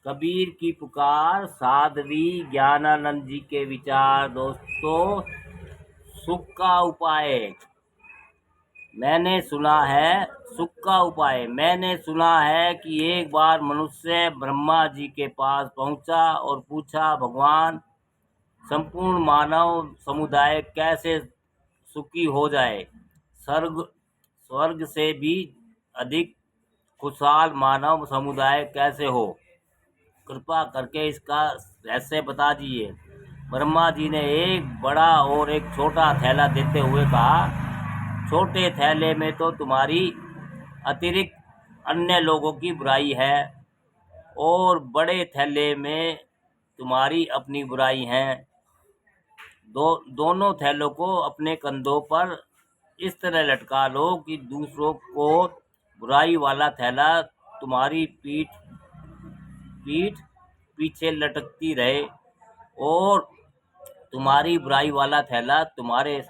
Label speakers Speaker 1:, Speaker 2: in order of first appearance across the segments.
Speaker 1: कबीर की पुकार, साध्वी ज्ञानानंद जी के विचार। दोस्तों, सुख का उपाय। मैंने सुना है सुख का उपाय। मैंने सुना है कि एक बार मनुष्य ब्रह्मा जी के पास पहुंचा और पूछा, भगवान, संपूर्ण मानव समुदाय कैसे सुखी हो जाए? स्वर्ग से भी अधिक खुशहाल मानव समुदाय कैसे हो? कृपा करके इसका रहस्य बता दीजिए। ब्रह्मा जी ने एक बड़ा और एक छोटा थैला देते हुए कहा, छोटे थैले में तो तुम्हारी अतिरिक्त अन्य लोगों की बुराई है और बड़े थैले में तुम्हारी अपनी बुराई है। दोनों थैलों को अपने कंधों पर इस तरह लटका लो कि दूसरों को बुराई वाला थैला तुम्हारी पीठ पीछे लटकती रहे और तुम्हारी बुराई वाला थैला तुम्हारे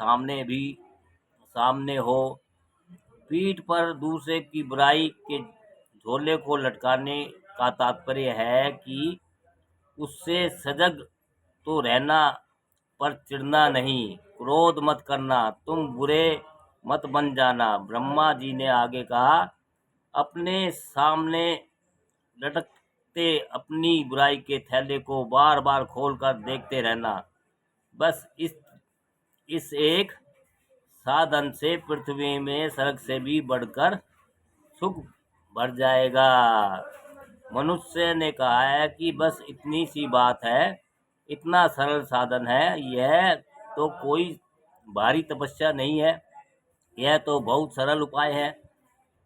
Speaker 1: सामने हो। पीठ पर दूसरे की बुराई के झोले को लटकाने का तात्पर्य है कि उससे सजग तो रहना पर चिढ़ना नहीं, क्रोध मत करना, तुम बुरे मत बन जाना। ब्रह्मा जी ने आगे कहा, अपने सामने लटकते अपनी बुराई के थैले को बार बार खोलकर देखते रहना। बस इस एक साधन से पृथ्वी में स्वर्ग से भी बढ़कर सुख भर जाएगा। मनुष्य ने कहा है कि बस इतनी सी बात है, इतना सरल साधन है, यह तो कोई भारी तपस्या नहीं है, यह तो बहुत सरल उपाय है,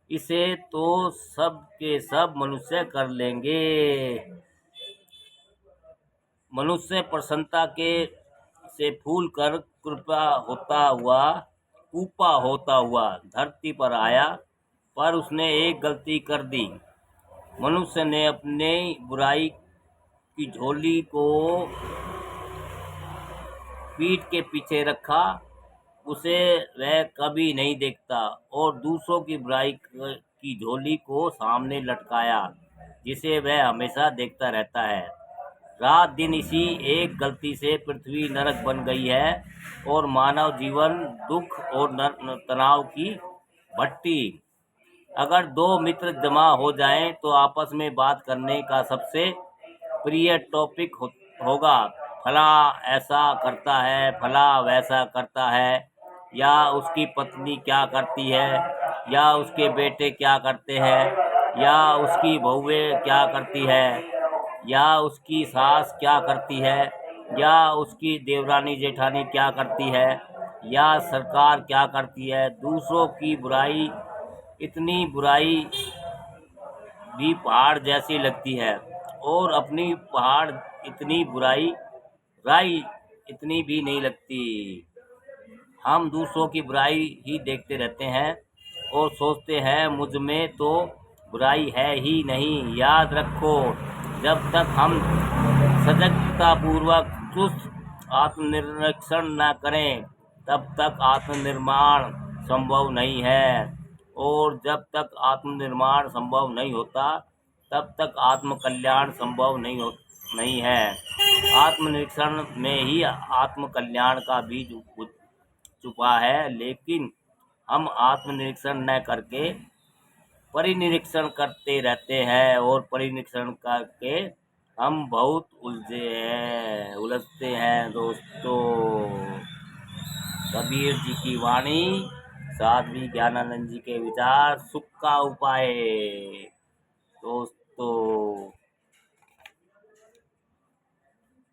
Speaker 1: इसे तो सब के सब मनुष्य कर लेंगे। मनुष्य प्रसन्नता से फूल कर कूपा होता हुआ धरती पर आया, पर उसने एक गलती कर दी। मनुष्य ने अपने बुराई की झोली को पीठ के पीछे रखा, उसे वह कभी नहीं देखता, और दूसरों की बुराई की झोली को सामने लटकाया, जिसे वह हमेशा देखता रहता है। रात दिन इसी एक गलती से पृथ्वी नरक बन गई है और मानव जीवन दुख और तनाव की भट्टी। अगर दो मित्र जमा हो जाएं तो आपस में बात करने का सबसे प्रिय टॉपिक होगा, फला ऐसा करता है, फला वैसा करता है, या उसकी पत्नी क्या करती है, या उसके बेटे क्या करते हैं, या उसकी बहुएं क्या करती है, या उसकी सास क्या करती है, या उसकी देवरानी जेठानी क्या करती है, या सरकार क्या करती है। दूसरों की बुराई इतनी बुराई भी पहाड़ जैसी लगती है और अपनी पहाड़ इतनी बुराई राई इतनी भी नहीं लगती। हम दूसरों की बुराई ही देखते रहते हैं और सोचते हैं मुझ में तो बुराई है ही नहीं। याद रखो, जब तक हम सजगता पूर्वक चुस्त आत्मनिरीक्षण न करें तब तक आत्मनिर्माण संभव नहीं है, और जब तक आत्मनिर्माण संभव नहीं होता तब तक आत्मकल्याण संभव नहीं है। आत्मनिरीक्षण में ही आत्मकल्याण का बीज छुपा है, लेकिन हम आत्मनिरीक्षण न करके परिनिरीक्षण करते रहते हैं, और परिनिरीक्षण करके हम बहुत उलझते हैं। दोस्तों, कबीर जी की वाणी, साध्वी ज्ञानानंद जी के विचार, सुख का उपाय।